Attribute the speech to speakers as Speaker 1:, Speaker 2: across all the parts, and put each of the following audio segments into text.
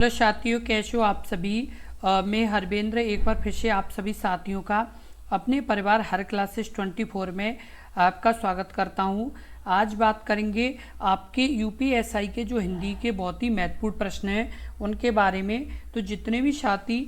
Speaker 1: Hello साथियों, कैसे हो आप सभी। मैं हरवेंद्र एक बार फिर से आप सभी साथियों का अपने परिवार हर क्लासेस 24 में आपका स्वागत करता हूं। आज बात करेंगे आपके यूपीएसआई के जो हिंदी के बहुत ही महत्वपूर्ण प्रश्न हैं उनके बारे में। तो जितने भी साथी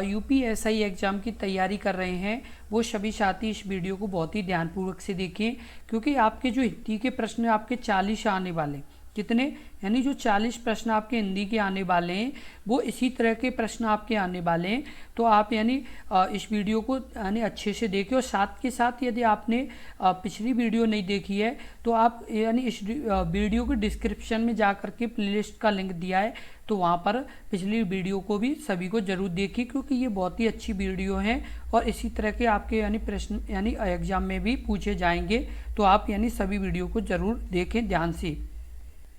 Speaker 1: यूपीएसआई एग्ज़ाम की तैयारी कर रहे हैं वो सभी साथी इस वीडियो को बहुत ही ध्यानपूर्वक से देखें, क्योंकि आपके जो हिंदी के प्रश्न आपके 40 आने वाले, कितने यानी जो 40 प्रश्न आपके हिंदी के आने वाले हैं वो इसी तरह के प्रश्न आपके आने वाले हैं। तो आप यानी इस वीडियो को यानी अच्छे से देखें, और साथ के साथ यदि आपने पिछली वीडियो नहीं देखी है तो आप यानी इस वीडियो के डिस्क्रिप्शन में जा कर के प्लेलिस्ट का लिंक दिया है, तो वहाँ पर पिछली वीडियो को भी सभी को ज़रूर देखिए, क्योंकि ये बहुत ही अच्छी वीडियो है और इसी तरह के आपके यानी प्रश्न यानी एग्ज़ाम में भी पूछे जाएंगे। तो आप यानी सभी वीडियो को ज़रूर देखें ध्यान से।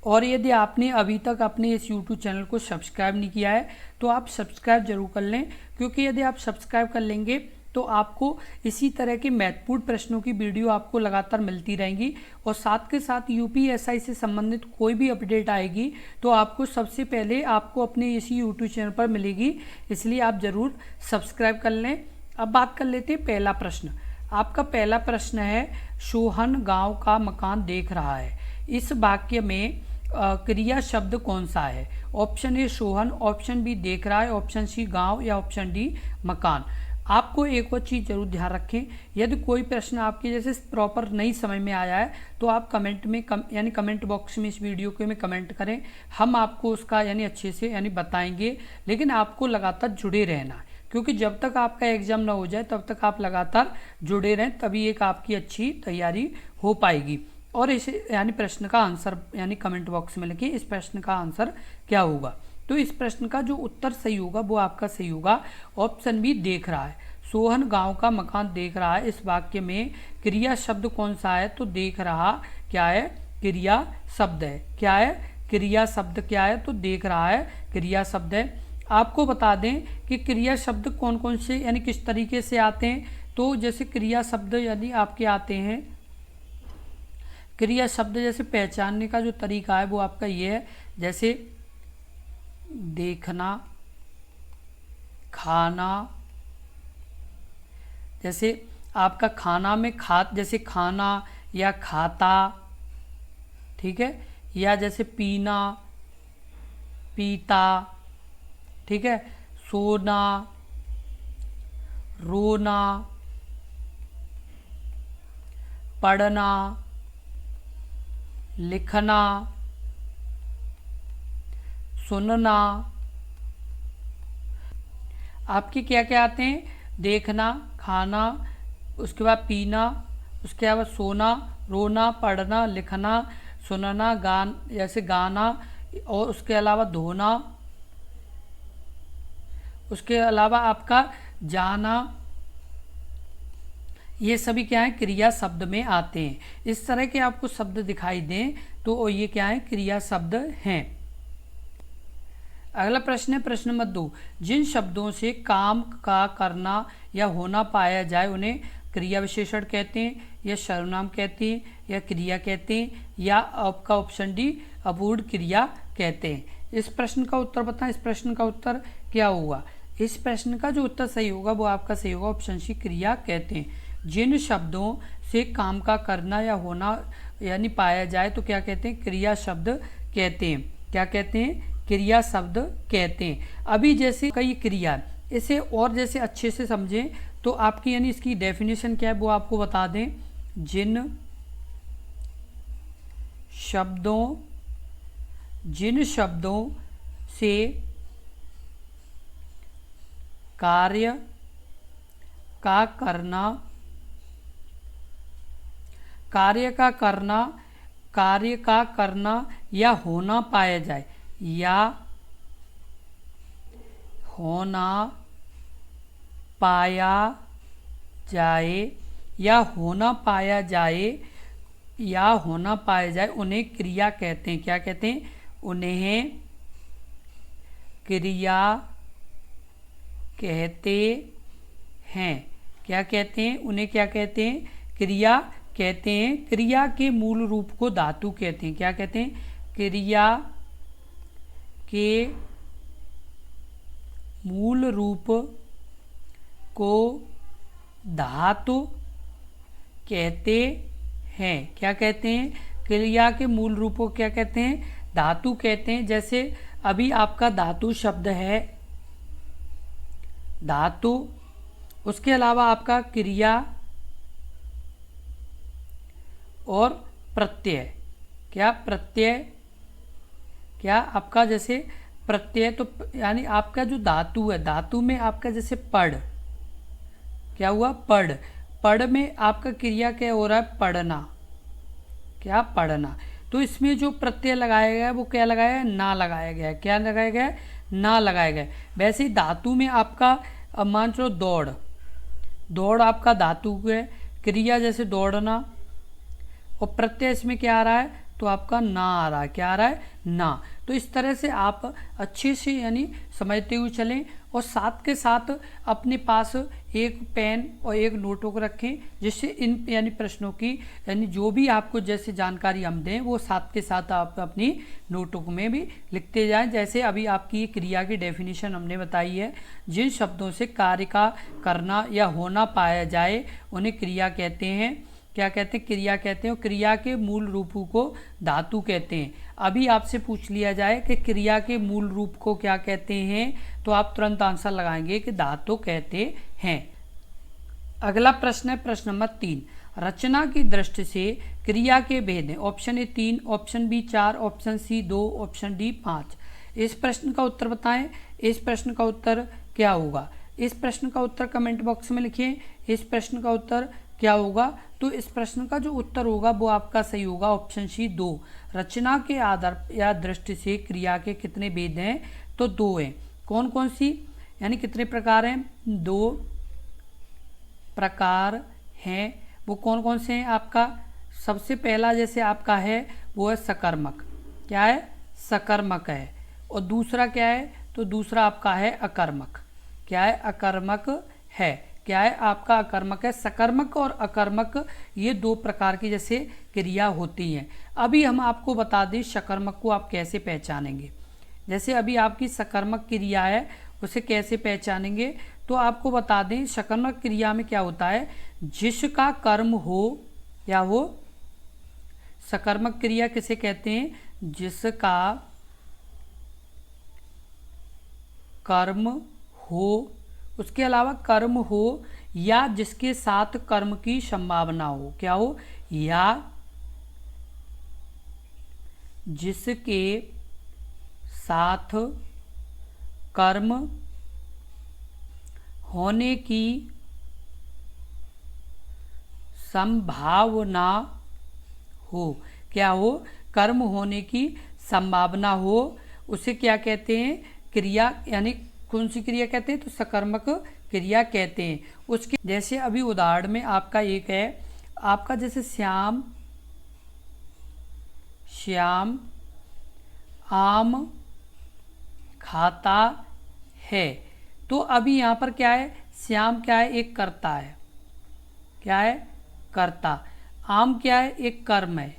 Speaker 1: और यदि आपने अभी तक अपने इस YouTube चैनल को सब्सक्राइब नहीं किया है तो आप सब्सक्राइब जरूर कर लें, क्योंकि यदि आप सब्सक्राइब कर लेंगे तो आपको इसी तरह के महत्वपूर्ण प्रश्नों की वीडियो आपको लगातार मिलती रहेंगी। और साथ के साथ यूपीएसआई से संबंधित कोई भी अपडेट आएगी तो आपको सबसे पहले आपको अपने इसी YouTube चैनल पर मिलेगी, इसलिए आप ज़रूर सब्सक्राइब कर लें। अब बात कर लेते हैं पहला प्रश्न। आपका पहला प्रश्न है, सोहन गाँव का मकान देख रहा है। इस वाक्य में क्रिया शब्द कौन सा है? Option A Sohan, option B देख रहा है, ऑप्शन सी गांव, या ऑप्शन डी मकान। आपको एक और चीज़ जरूर ध्यान रखें, यदि कोई प्रश्न आपके जैसे प्रॉपर नहीं समझ में आया है तो आप कमेंट में यानी कमेंट बॉक्स में इस वीडियो के में कमेंट करें, हम आपको उसका यानी अच्छे से यानी बताएंगे। लेकिन आपको लगातार जुड़े रहना है, क्योंकि जब तक आपका एग्ज़ाम ना हो जाए तब तक आप लगातार जुड़े रहें, तभी एक आपकी अच्छी तैयारी हो पाएगी। और इस यानी प्रश्न का आंसर यानी कमेंट बॉक्स में लिखिए, इस प्रश्न का आंसर क्या होगा। तो इस प्रश्न का जो उत्तर सही होगा वो आपका सही होगा ऑप्शन बी देख रहा है। सोहन गांव का मकान देख रहा है, इस वाक्य में क्रिया शब्द कौन सा है? तो देख रहा क्या है? क्रिया शब्द है। क्या है? क्रिया शब्द क्या है? तो देख रहा है क्रिया शब्द है। आपको बता दें कि क्रिया शब्द कौन कौन से यानी किस तरीके से आते हैं। तो जैसे क्रिया शब्द यदि आपके आते हैं, क्रिया शब्द जैसे पहचानने का जो तरीका है वो आपका ये है, जैसे देखना, खाना, जैसे आपका खाना में जैसे खाना या खाता, ठीक है, या जैसे पीना, पीता, ठीक है, सोना, रोना, पढ़ना, लिखना, सुनना। आपके क्या क्या आते हैं? देखना, खाना, उसके बाद पीना, उसके बाद सोना, रोना, पढ़ना, लिखना, सुनना, जैसे गाना, और उसके अलावा धोना, उसके अलावा आपका जाना, ये सभी क्या है? क्रिया शब्द में आते हैं। इस तरह के आपको शब्द दिखाई दें तो ये क्या है? क्रिया शब्द हैं। अगला प्रश्न है प्रश्न नंबर 2। जिन शब्दों से काम का करना या होना पाया जाए उन्हें क्रिया विशेषण कहते हैं, या सर्वनाम कहते हैं, या क्रिया कहते हैं, या आपका ऑप्शन डी अपूर्ण क्रिया कहते हैं। इस प्रश्न का उत्तर बताएं, इस प्रश्न का उत्तर क्या होगा? इस प्रश्न का जो उत्तर सही होगा वो आपका सही होगा ऑप्शन सी क्रिया कहते हैं। जिन शब्दों से काम का करना या होना यानी पाया जाए तो क्या कहते हैं? क्रिया शब्द कहते हैं। क्या कहते हैं? क्रिया शब्द कहते हैं। अभी जैसे कई क्रिया, इसे और जैसे अच्छे से समझें तो आपकी यानी इसकी डेफिनेशन क्या है वो आपको बता दें। जिन शब्दों से कार्य का करना या होना पाया जाए, या होना पाया जाए, या होना पाया जाए, या होना पाया जाए उन्हें क्रिया कहते हैं। क्या कहते हैं? उन्हें क्रिया कहते हैं। क्या कहते हैं? उन्हें क्या कहते हैं? क्रिया कहते हैं। क्रिया के मूल रूप को धातु कहते हैं। क्या कहते हैं? क्रिया के मूल रूप को धातु कहते हैं। क्या कहते हैं? क्रिया के मूल रूप को क्या कहते हैं? धातु कहते हैं। जैसे अभी आपका धातु शब्द है धातु, उसके अलावा आपका क्रिया और प्रत्यय। क्या प्रत्यय? क्या आपका जैसे प्रत्यय, तो यानी आपका जो धातु है, धातु में आपका जैसे पढ़, क्या हुआ? पढ़। पढ़ में आपका क्रिया क्या हो रहा है? पढ़ना। क्या? पढ़ना। तो इसमें जो प्रत्यय लगाया गया है वो क्या लगाया है? ना लगाया गया है। क्या लगाया गया है? ना लगाया गया है। वैसे ही धातु में आपका अब मान चलो दौड़, दौड़ आपका धातु है, क्रिया जैसे दौड़ना, और प्रत्यय इसमें क्या आ रहा है? तो आपका ना आ रहा है। क्या आ रहा है? ना। तो इस तरह से आप अच्छे से यानी समझते हुए चलें, और साथ के साथ अपने पास एक पेन और एक नोटबुक रखें, जिससे इन यानी प्रश्नों की यानी जो भी आपको जैसे जानकारी हम दें वो साथ के साथ आप अपनी नोटबुक में भी लिखते जाएं। जैसे अभी आपकी क्रिया की डेफिनेशन हमने बताई है, जिन शब्दों से कार्य का करना या होना पाया जाए उन्हें क्रिया कहते हैं। क्या कहते हैं? क्रिया कहते हैं। और क्रिया के मूल रूपों को धातु कहते हैं। अभी आपसे पूछ लिया जाए कि क्रिया के मूल रूप को क्या कहते हैं, तो आप तुरंत आंसर लगाएंगे कि धातु कहते हैं। अगला प्रश्न है प्रश्न नंबर 3। रचना की दृष्टि से क्रिया के भेद हैं। Option A 3, option B 4, option C 2, option D 5। इस प्रश्न का उत्तर बताएं। इस प्रश्न का उत्तर क्या होगा? इस प्रश्न का उत्तर कमेंट बॉक्स में लिखिए। इस प्रश्न का उत्तर क्या होगा? तो इस प्रश्न का जो उत्तर होगा वो आपका सही होगा ऑप्शन सी 2। रचना के आधार या दृष्टि से क्रिया के कितने भेद हैं? तो 2 हैं। कौन कौन सी, यानी कितने प्रकार हैं? 2 प्रकार हैं। वो कौन कौन से हैं? आपका सबसे पहला जैसे आपका है वो है सकर्मक। क्या है? सकर्मक है। और दूसरा क्या है? तो दूसरा आपका है अकर्मक। क्या है? अकर्मक है। क्या है? आपका अकर्मक है। सकर्मक और अकर्मक ये 2 प्रकार की जैसे क्रिया होती हैं। अभी हम आपको बता दें सकर्मक को आप कैसे पहचानेंगे। जैसे अभी आपकी सकर्मक क्रिया है उसे कैसे पहचानेंगे, तो आपको बता दें सकर्मक क्रिया में क्या होता है? जिसका कर्म हो या हो, सकर्मक क्रिया किसे कहते हैं? जिसका कर्म हो, उसके अलावा कर्म हो या जिसके साथ कर्म की संभावना हो। क्या हो? या जिसके साथ कर्म होने की संभावना हो। क्या हो? कर्म होने की संभावना हो, उसे क्या कहते हैं? क्रिया, यानी कौन सी क्रिया कहते हैं? तो सकर्मक क्रिया कहते हैं। उसके जैसे अभी उदाहरण में आपका एक है, आपका जैसे श्याम श्याम आम खाता है। तो अभी यहाँ पर क्या है? श्याम क्या है? एक कर्ता है। क्या है? कर्ता। आम क्या है? एक कर्म है।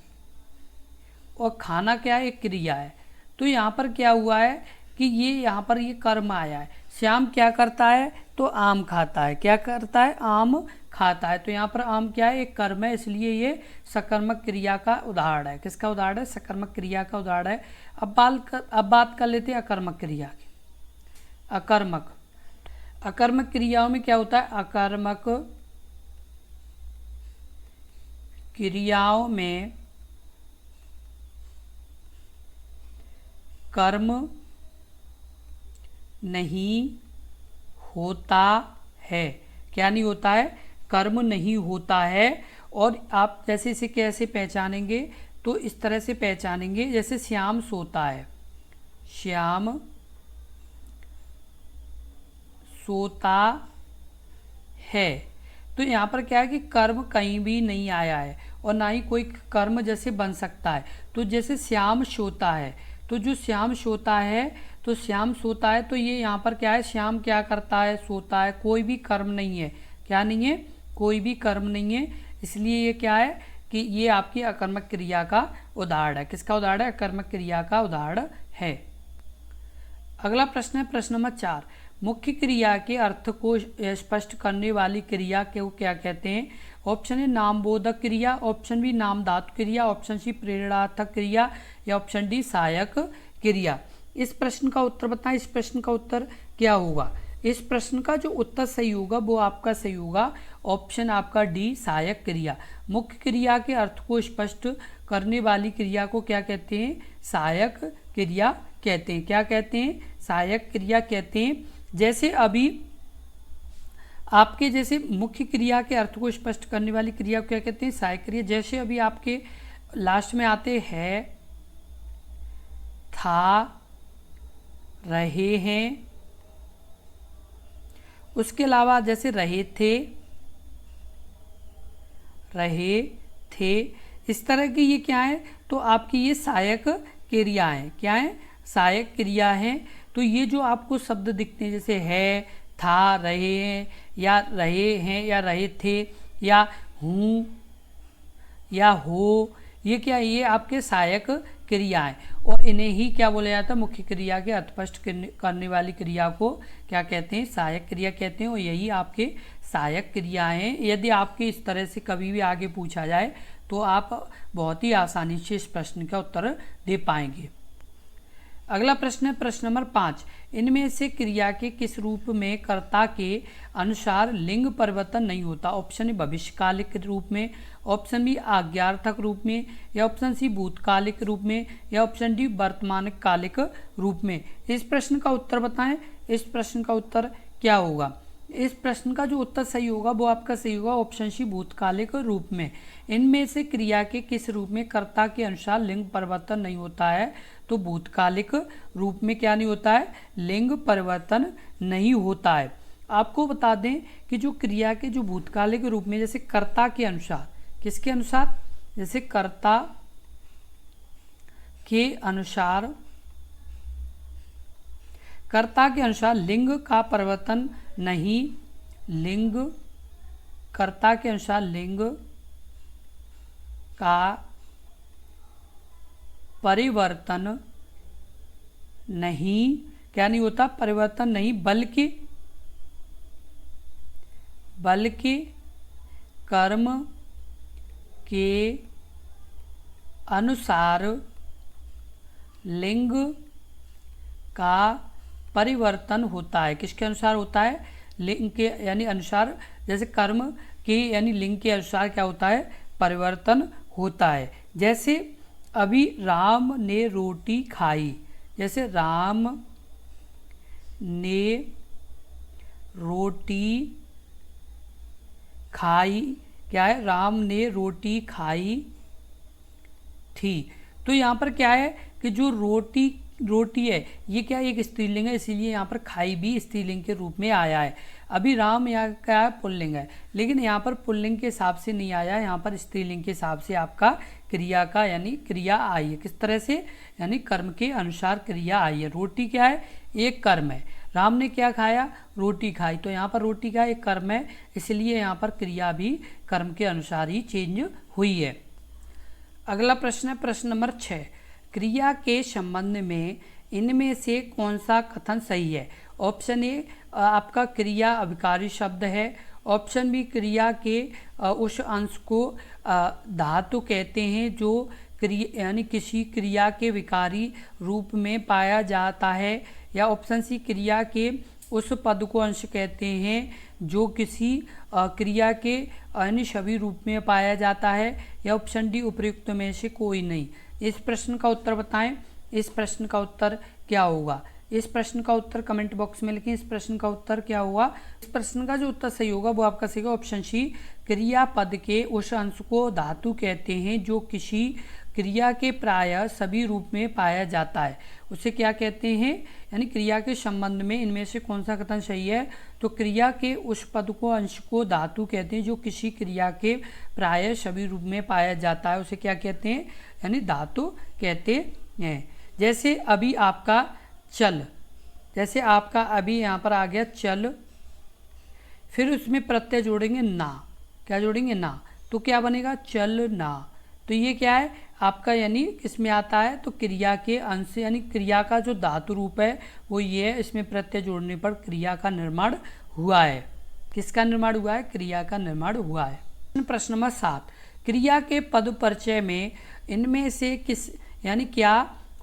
Speaker 1: और खाना क्या है? एक क्रिया है। तो यहाँ पर क्या हुआ है कि ये यहाँ पर ये कर्म आया है। श्याम क्या करता है? तो आम खाता है। क्या करता है? आम खाता है। तो यहाँ पर आम क्या है? एक कर्म है, इसलिए ये सकर्मक क्रिया का उदाहरण है। किसका उदाहरण है? सकर्मक क्रिया का उदाहरण है। अब बात कर लेते हैं अकर्मक क्रिया की। अकर्मक क्रियाओं में क्या होता है? अकर्मक क्रियाओं में कर्म नहीं होता है। क्या नहीं होता है? कर्म नहीं होता है। और आप जैसे इसे कैसे पहचानेंगे? तो इस तरह से पहचानेंगे, जैसे श्याम सोता है। श्याम सोता है। तो यहाँ पर क्या है कि कर्म कहीं भी नहीं आया है और ना ही कोई कर्म जैसे बन सकता है। तो जैसे श्याम सोता है, तो जो श्याम सोता है, तो श्याम सोता है, तो ये यहाँ पर क्या है? श्याम क्या करता है? सोता है। कोई भी कर्म नहीं है। क्या नहीं है? कोई भी कर्म नहीं है। इसलिए ये क्या है कि ये आपकी अकर्मक क्रिया का उदाहरण है। किसका उदाहरण है? अकर्मक क्रिया का उदाहरण है। अगला प्रश्न है प्रश्न नंबर 4। मुख्य क्रिया के अर्थ को स्पष्ट करने वाली क्रिया को क्या कहते हैं? ऑप्शन ए नामबोधक क्रिया, ऑप्शन बी नामधातु क्रिया, ऑप्शन सी प्रेरणार्थक क्रिया या ऑप्शन डी सहायक क्रिया। इस प्रश्न का उत्तर बताएं। इस प्रश्न का उत्तर क्या होगा? इस प्रश्न का जो उत्तर सही होगा वो आपका सही होगा ऑप्शन आपका डी सहायक क्रिया। मुख्य क्रिया के अर्थ को स्पष्ट करने वाली क्रिया को क्या कहते हैं? सहायक क्रिया कहते हैं। क्या कहते हैं? सहायक क्रिया कहते हैं। जैसे अभी आपके जैसे मुख्य क्रिया के अर्थ को स्पष्ट करने वाली क्रिया को क्या कहते हैं? सहायक क्रिया। जैसे अभी आपके लास्ट में आते हैं था, रहे हैं, उसके अलावा जैसे रहे थे, रहे थे, इस तरह की ये क्या है? तो आपकी ये सहायक क्रिया है। क्या है? सहायक क्रिया है। तो ये जो आपको शब्द दिखते हैं जैसे है, था, रहे हैं या रहे थे या हूँ या हो, ये क्या? ये आपके सहायक क्रिया है और इन्हें ही क्या बोला जाता है? मुख्य क्रिया के अर्थ स्पष्ट करने वाली क्रिया को क्या कहते हैं? सहायक क्रिया कहते हैं और यही आपके सहायक क्रिया हैं। यदि आपके इस तरह से कभी भी आगे पूछा जाए तो आप बहुत ही आसानी से इस प्रश्न का उत्तर दे पाएंगे। अगला प्रश्न है प्रश्न नंबर 5। इनमें से क्रिया के किस रूप में कर्ता के अनुसार लिंग परिवर्तन नहीं होता? ऑप्शन ए भविष्यकालिक रूप में, ऑप्शन बी आज्ञार्थक रूप में या ऑप्शन सी भूतकालिक रूप में या ऑप्शन डी वर्तमान कालिक रूप में। इस प्रश्न का उत्तर बताएं। इस प्रश्न का उत्तर क्या होगा? इस प्रश्न का जो उत्तर सही होगा वो आपका सही होगा ऑप्शन सी भूतकालिक रूप में। इनमें से क्रिया के किस रूप में कर्ता के अनुसार लिंग परिवर्तन नहीं होता है? तो भूतकालिक रूप में क्या नहीं होता है? लिंग परिवर्तन नहीं होता है। आपको बता दें कि जो क्रिया के जो भूतकालिक रूप में जैसे कर्ता के अनुसार, किसके अनुसार? जैसे कर्ता के अनुसार, कर्ता के अनुसार लिंग का परिवर्तन नहीं, लिंग, कर्ता के अनुसार लिंग का परिवर्तन नहीं, क्या नहीं होता? परिवर्तन नहीं, बल्कि कर्म के अनुसार लिंग का परिवर्तन होता है। किसके अनुसार होता है? लिंग के यानी अनुसार, जैसे कर्म के यानी लिंग के अनुसार क्या होता है? परिवर्तन होता है। जैसे अभी राम ने रोटी खाई, जैसे राम ने रोटी खाई, क्या है? राम ने रोटी खाई थी। तो यहाँ पर क्या है कि जो रोटी है ये क्या है? एक स्त्रीलिंग है, इसीलिए यहाँ पर खाई भी स्त्रीलिंग के रूप में आया है। अभी राम यहाँ क्या है? पुल्लिंग है, लेकिन यहाँ पर पुल्लिंग के हिसाब से नहीं आया, यहाँ पर स्त्रीलिंग के हिसाब से आपका क्रिया का यानी क्रिया आई है। किस तरह से? यानी कर्म के अनुसार क्रिया आई है। रोटी क्या है? एक कर्म है। राम ने क्या खाया? रोटी खाई। तो यहाँ पर रोटी का एक कर्म है, इसलिए यहाँ पर क्रिया भी कर्म के अनुसार ही चेंज हुई है। अगला प्रश्न है प्रश्न नंबर 6। क्रिया के संबंध में इनमें से कौन सा कथन सही है? ऑप्शन ए आपका क्रिया अभिकारी शब्द है, ऑप्शन बी क्रिया के उस अंश को धातु कहते हैं जो क्रिया यानी किसी क्रिया के विकारी रूप में पाया जाता है, या ऑप्शन सी क्रिया के उस पद को अंश कहते हैं जो किसी क्रिया के यानी सभी रूप में पाया जाता है, या ऑप्शन डी उपयुक्त में से कोई नहीं। इस प्रश्न का उत्तर बताएं। इस प्रश्न का उत्तर क्या होगा? इस प्रश्न का उत्तर कमेंट बॉक्स में लिखें। इस प्रश्न का उत्तर क्या होगा? इस प्रश्न का जो उत्तर सही होगा वो आपका सही होगा ऑप्शन सी क्रियापद के उस अंश को धातु कहते हैं जो किसी क्रिया के प्राय सभी रूप में पाया जाता है। उसे क्या कहते हैं? यानी क्रिया के संबंध में इनमें से कौन सा कथन सही है? तो क्रिया के उस पद को अंश को धातु कहते हैं जो किसी क्रिया के प्राय सभी रूप में पाया जाता है, उसे क्या कहते हैं? यानी धातु कहते हैं। जैसे अभी आपका चल, जैसे आपका अभी यहाँ पर आ गया चल, फिर उसमें प्रत्यय जोड़ेंगे ना। क्या जोड़ेंगे? ना। तो क्या बनेगा? चल ना। तो ये क्या है? आपका यानी किसमें आता है, तो क्रिया के अंश यानी क्रिया का जो धातु रूप है वो ये है, इसमें प्रत्यय जोड़ने पर क्रिया का निर्माण हुआ है। किसका निर्माण हुआ है, क्रिया का निर्माण हुआ है। प्रश्न नंबर 7, क्रिया के पद परिचय में इनमें से किस यानी क्या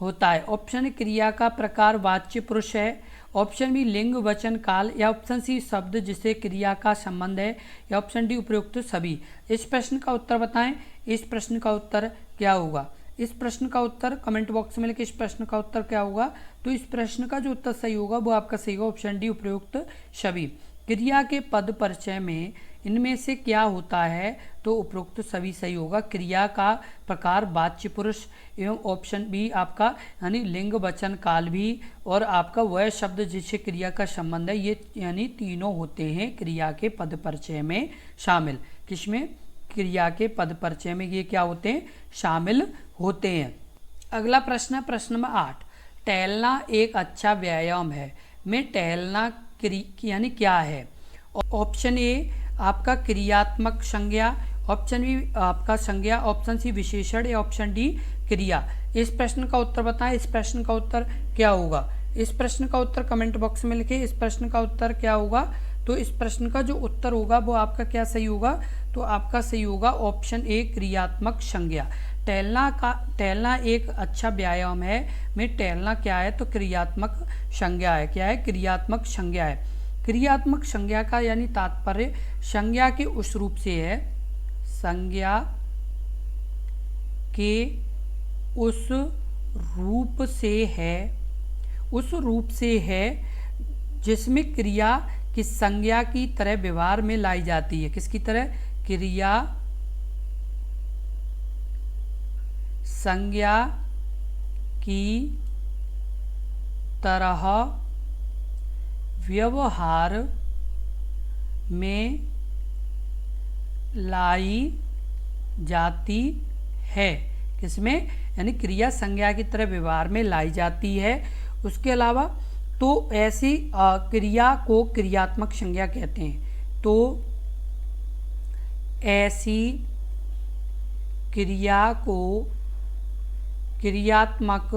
Speaker 1: होता है। ऑप्शन क्रिया का प्रकार वाच्य पुरुष है, ऑप्शन बी लिंग वचन काल, या ऑप्शन सी शब्द जिसे क्रिया का संबंध है, या ऑप्शन डी उपयुक्त सभी। इस प्रश्न का उत्तर बताएं। इस प्रश्न का उत्तर क्या होगा, इस प्रश्न का उत्तर कमेंट बॉक्स में लिखिए। इस प्रश्न का उत्तर क्या होगा, तो इस प्रश्न का जो उत्तर सही होगा वो आपका सही होगा ऑप्शन डी उपयुक्त सभी। क्रिया के पद परिचय में इनमें से क्या होता है, तो उपरोक्त सभी सही होगा। क्रिया का प्रकार वाच्य पुरुष एवं ऑप्शन बी आपका यानी लिंग वचन काल भी, और आपका वह शब्द जिससे क्रिया का संबंध है, ये यानी तीनों होते हैं क्रिया के पद परिचय में शामिल। किसमें, क्रिया के पद परिचय में ये क्या होते हैं, शामिल होते हैं। अगला प्रश्न है प्रश्न नंबर 8, टहलना एक अच्छा व्यायाम है में टहलना यानी क्या है। ऑप्शन ए आपका क्रियात्मक संज्ञा, ऑप्शन बी आपका संज्ञा, ऑप्शन सी विशेषण, या ऑप्शन डी क्रिया। इस प्रश्न का उत्तर बताएं। इस प्रश्न का उत्तर क्या होगा, इस प्रश्न का उत्तर कमेंट बॉक्स में लिखिए। इस प्रश्न का उत्तर क्या होगा, तो इस प्रश्न का जो उत्तर होगा वो आपका क्या सही होगा, तो आपका सही होगा ऑप्शन ए क्रियात्मक संज्ञा। टहलना एक अच्छा व्यायाम है में टहलना क्या है, तो क्रियात्मक संज्ञा है। क्या है, क्रियात्मक संज्ञा है। क्रियात्मक संज्ञा का यानी तात्पर्य संज्ञा के उस रूप से है, संज्ञा के उस रूप से है, उस रूप से है जिसमें क्रिया की संज्ञा की तरह व्यवहार में लाई जाती है। किसकी तरह, क्रिया संज्ञा की तरह व्यवहार में लाई जाती है। किसमें, यानी क्रिया संज्ञा की तरह व्यवहार में लाई जाती है। उसके अलावा तो ऐसी क्रिया को क्रियात्मक संज्ञा कहते हैं। तो ऐसी क्रिया को क्रियात्मक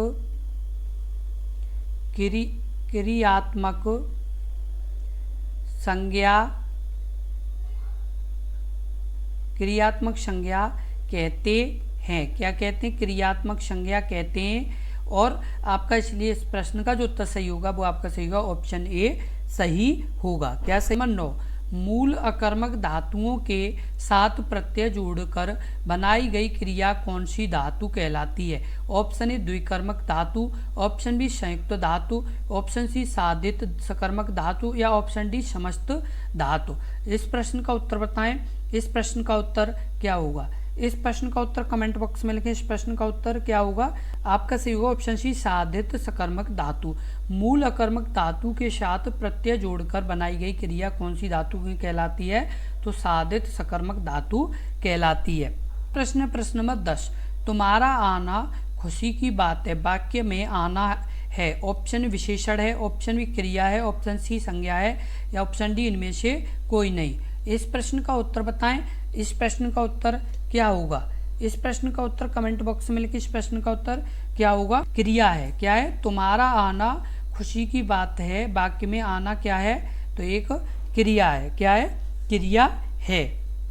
Speaker 1: संज्ञा कहते हैं। क्या कहते हैं, क्रियात्मक संज्ञा कहते हैं। और आपका इसलिए इस प्रश्न का जो उत्तर सही होगा वो आपका सही होगा ऑप्शन ए सही होगा। क्या सही। 9, मूल अकर्मक धातुओं के साथ प्रत्यय जोड़कर बनाई गई क्रिया कौन सी धातु कहलाती है। ऑप्शन ए द्विकर्मक धातु, ऑप्शन बी संयुक्त धातु, ऑप्शन सी साधित सकर्मक धातु, या ऑप्शन डी समस्त धातु। इस प्रश्न का उत्तर बताएं। इस प्रश्न का उत्तर क्या होगा, इस प्रश्न का उत्तर कमेंट बॉक्स में लिखें। इस प्रश्न का उत्तर क्या होगा, आपका सही होगा ऑप्शन सी साधित सकर्मक धातु। मूल अकर्मक धातु के साथ प्रत्यय जोड़कर बनाई गई क्रिया कौन सी धातु कहलाती है, तो साधित सकर्मक धातु कहलाती है। प्रश्न नंबर 10, तुम्हारा आना खुशी की बात है वाक्य में आना है। ऑप्शन विशेषण है, ऑप्शन बी क्रिया है, ऑप्शन सी संज्ञा है, या ऑप्शन डी इनमें से कोई नहीं। इस प्रश्न का उत्तर बताएं। इस प्रश्न का उत्तर क्या होगा, इस प्रश्न का उत्तर कमेंट बॉक्स में लिखिए। इस प्रश्न का उत्तर क्या होगा, क्रिया है। क्या है, तुम्हारा आना खुशी की बात है वाक्य में आना क्या है, तो एक क्रिया है। क्या है, क्रिया है।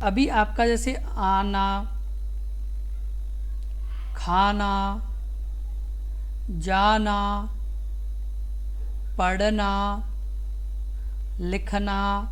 Speaker 1: अभी आपका जैसे आना, खाना, जाना, पढ़ना, लिखना,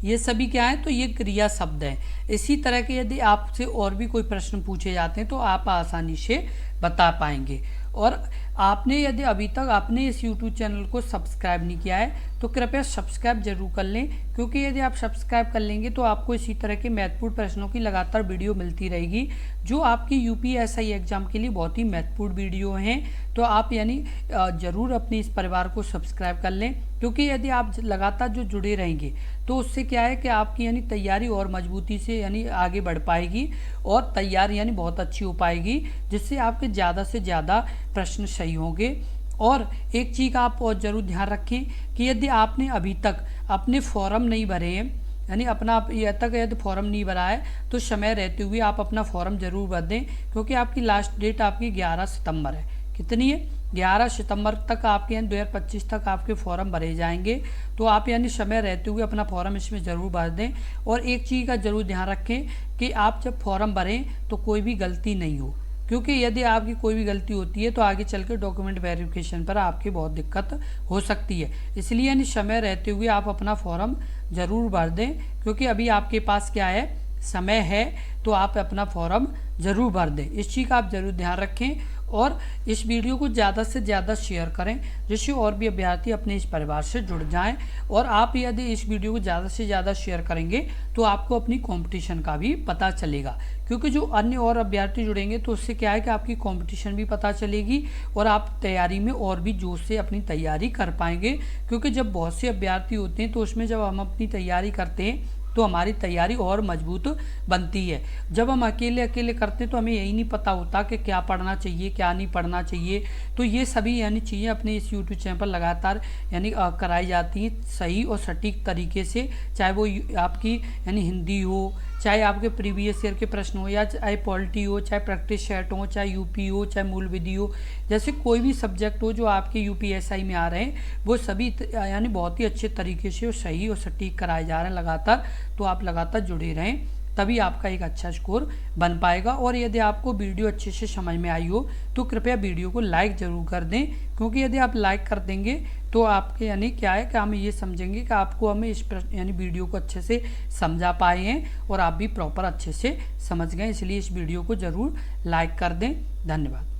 Speaker 1: ये सभी क्या है, तो ये क्रिया शब्द हैं। इसी तरह के यदि आपसे और भी कोई प्रश्न पूछे जाते हैं तो आप आसानी से बता पाएंगे। और आपने यदि अभी तक आपने इस YouTube चैनल को सब्सक्राइब नहीं किया है तो कृपया सब्सक्राइब जरूर कर लें, क्योंकि यदि आप सब्सक्राइब कर लेंगे तो आपको इसी तरह के महत्वपूर्ण प्रश्नों की लगातार वीडियो मिलती रहेगी, जो आपकी UPSI एग्जाम के लिए बहुत ही महत्वपूर्ण वीडियो हैं। तो आप यानी ज़रूर अपने इस परिवार को सब्सक्राइब कर लें, क्योंकि यदि आप लगातार जो जुड़े रहेंगे तो उससे क्या है कि आपकी यानी तैयारी और मजबूती से यानी आगे बढ़ पाएगी और तैयारी यानी बहुत अच्छी हो पाएगी, जिससे आपके ज़्यादा से ज़्यादा प्रश्न सही होंगे। और एक चीज़ का आप और ज़रूर ध्यान रखें कि यदि आपने अभी तक अपने फॉर्म नहीं भरे हैं यानी अपना ये तक यदि फॉर्म नहीं भरा है तो समय रहते हुए आप अपना फॉर्म जरूर भर दें, क्योंकि आपकी लास्ट डेट आपकी 11 सितंबर है। कितनी है? 11 सितंबर तक आपके यानी 2025 तक आपके फॉर्म भरे जाएंगे। तो आप यानी समय रहते हुए अपना फॉर्म इसमें ज़रूर भर दें। और एक चीज़ का ज़रूर ध्यान रखें कि आप जब फॉर्म भरें तो कोई भी गलती नहीं हो, क्योंकि यदि आपकी कोई भी गलती होती है तो आगे चल के डॉक्यूमेंट वेरिफिकेशन पर आपकी बहुत दिक्कत हो सकती है। इसलिए यानी समय रहते हुए आप अपना फॉर्म ज़रूर भर दें, क्योंकि अभी आपके पास क्या है, समय है, तो आप अपना फॉर्म ज़रूर भर दें। इस चीज़ का आप ज़रूर ध्यान रखें और इस वीडियो को ज़्यादा से ज़्यादा शेयर करें, जिससे और भी अभ्यर्थी अपने इस परिवार से जुड़ जाएं। और आप यदि इस वीडियो को ज़्यादा से ज़्यादा शेयर करेंगे तो आपको अपनी कंपटीशन का भी पता चलेगा, क्योंकि जो अन्य और अभ्यर्थी जुड़ेंगे तो उससे क्या है कि आपकी कंपटीशन भी पता चलेगी और आप तैयारी में और भी जोश से अपनी तैयारी कर पाएंगे। क्योंकि जब बहुत से अभ्यर्थी होते हैं तो उसमें जब हम अपनी तैयारी करते हैं तो हमारी तैयारी और मजबूत बनती है। जब हम अकेले अकेले करते हैं तो हमें यही नहीं पता होता कि क्या पढ़ना चाहिए, क्या नहीं पढ़ना चाहिए। तो ये सभी यानी चीज़ें अपने इस यूट्यूब चैनल पर लगातार यानी कराई जाती हैं सही और सटीक तरीके से, चाहे वो आपकी यानी हिंदी हो, चाहे आपके प्रीवियस ईयर के प्रश्न हो, या चाहे पॉलिटी हो, चाहे प्रैक्टिस सेट हो, चाहे यूपी हो, चाहे मूल विधि हो, जैसे कोई भी सब्जेक्ट हो जो आपके यूपीएसआई में आ रहे हैं, वो सभी यानी बहुत ही अच्छे तरीके से और सही और सटीक कराए जा रहे हैं लगातार। तो आप लगातार जुड़े रहें, तभी आपका एक अच्छा स्कोर बन पाएगा। और यदि आपको वीडियो अच्छे से समझ में आई हो तो कृपया वीडियो को लाइक ज़रूर कर दें, क्योंकि यदि आप लाइक कर देंगे तो आपके यानी क्या है कि हम ये समझेंगे कि आपको हमें इस यानी वीडियो को अच्छे से समझा पाए हैं और आप भी प्रॉपर अच्छे से समझ गए। इसलिए इस वीडियो को ज़रूर लाइक कर दें। धन्यवाद।